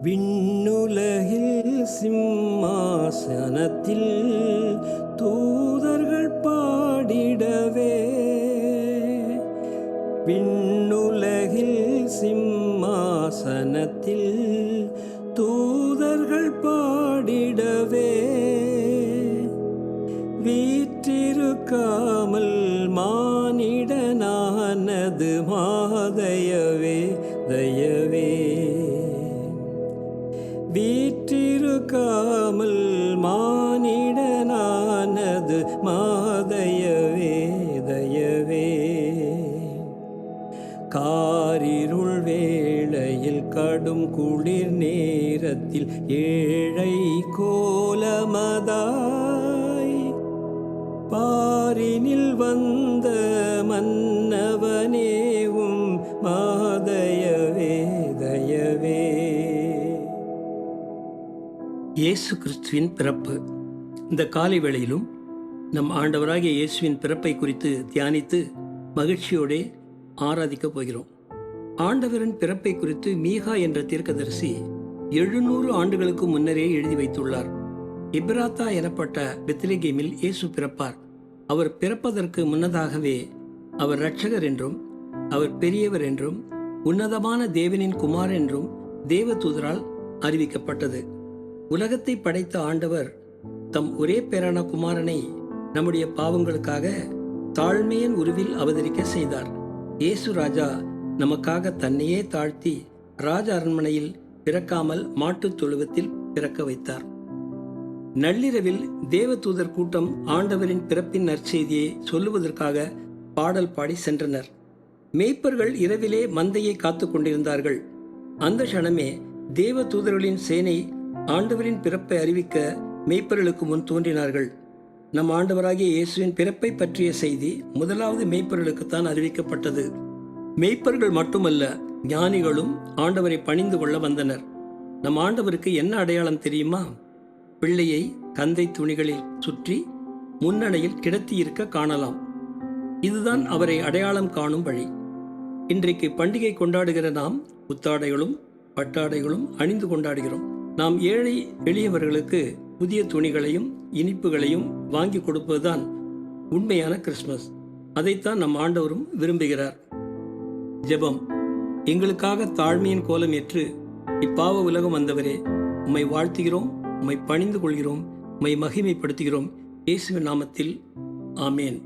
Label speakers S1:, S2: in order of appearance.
S1: விண்ணுலகில் சிம்மாசனத்தில் தூதர்கள் பாடிடவே, விண்ணுலகில் சிம்மாசனத்தில் தூதர்கள் பாடிடவே, வீற்றிருக்காமல் மானிடனானது மாதயவே தயவே, வீற்றிருக்காமல் மானிடனானது மாதயவே தயவே, காரிருள் வேளையில் கடும் குளிர் நேரத்தில் ஏழை கோலமதாய் பாரினில் வந்த மன்னவனேவும் மாதயவே தயவே. இயேசு கிறிஸ்துவின் பிறப்பு. இந்த காலை வேளையிலும் நம் ஆண்டவராகிய இயேசுவின் பிறப்பை குறித்து தியானித்து மகிழ்ச்சியோடு ஆராதிக்கப் போகிறோம். ஆண்டவரின் பிறப்பை குறித்து மீகா என்ற தீர்க்கதரிசி 700 ஆண்டுகளுக்கு முன்னரே எழுதி வைத்துள்ளார். எப்ராத்தா எனப்பட்ட பெத்லகேமில் இயேசு பிறப்பார். அவர் பிறப்பதற்கு முன்னதாகவே அவர் இரட்சகர் என்றும், அவர் பெரியவர் என்றும், உன்னதமான தேவனின் குமார் என்றும் தேவதூதரால் அறிவிக்கப்பட்டது. உலகத்தை படைத்த ஆண்டவர் தம் ஒரே பேரான குமாரனை நம்முடைய பாவங்களுக்காக தாழ்மையின் உருவில் அவதரிக்க செய்தார். இயேசு ராஜா நமக்காக தன்னையே தாழ்த்தி ராஜ அரண்மனையில் பிறக்காமல் மாட்டுத் தொழுவத்தில் பிறக்க வைத்தார். நள்ளிரவில் தேவதூதர் கூட்டம் ஆண்டவரின் பிறப்பின் நற்செய்தியை சொல்லுவதற்காக பாடல் பாடி சென்றனர். மேய்ப்பர்கள் இரவிலே மந்தையை காத்து கொண்டிருந்தார்கள். அந்த க்ஷணமே தேவதூதர்களின் சேனை ஆண்டவரின் பிறப்பை அறிவிக்க மேய்ப்பர்களுக்கு முன் தோன்றினார்கள். நம் ஆண்டவராகிய இயேசுவின் பிறப்பை பற்றிய செய்தி முதலாவது மேய்ப்பர்களுக்குத்தான் அறிவிக்கப்பட்டது. மேய்ப்பர்கள் மட்டுமல்ல, ஞானிகளும் ஆண்டவரை பணிந்து கொள்ள வந்தனர். நம் ஆண்டவருக்கு என்ன அடையாளம் தெரியுமா? பிள்ளையை கந்தை துணிகளில் சுற்றி முன்னணையில் கிடத்தியிருக்க காணலாம். இதுதான் அவரை அடையாளம் காணும் வழி. இன்றைக்கு பண்டிகை கொண்டாடுகிற நாம் புத்தாடைகளும் பட்டாடைகளும் அணிந்து கொண்டாடுகிறோம். நாம் ஏழை எளியவர்களுக்கு புதிய துணிகளையும் இனிப்புகளையும் வாங்கி கொடுப்பதுதான் உண்மையான கிறிஸ்துமஸ். அதைத்தான் நம் ஆண்டவரும் விரும்புகிறார். ஜெபம். எங்களுக்காக தாழ்மையின் கோலம் ஏற்று இப்பாவ உலகம் வந்தவரே, உம்மை வாழ்த்துகிறோம், உம்மை பணிந்து கொள்கிறோம், உம்மை மகிமைப்படுத்துகிறோம். இயேசுவின் நாமத்தில் ஆமேன்.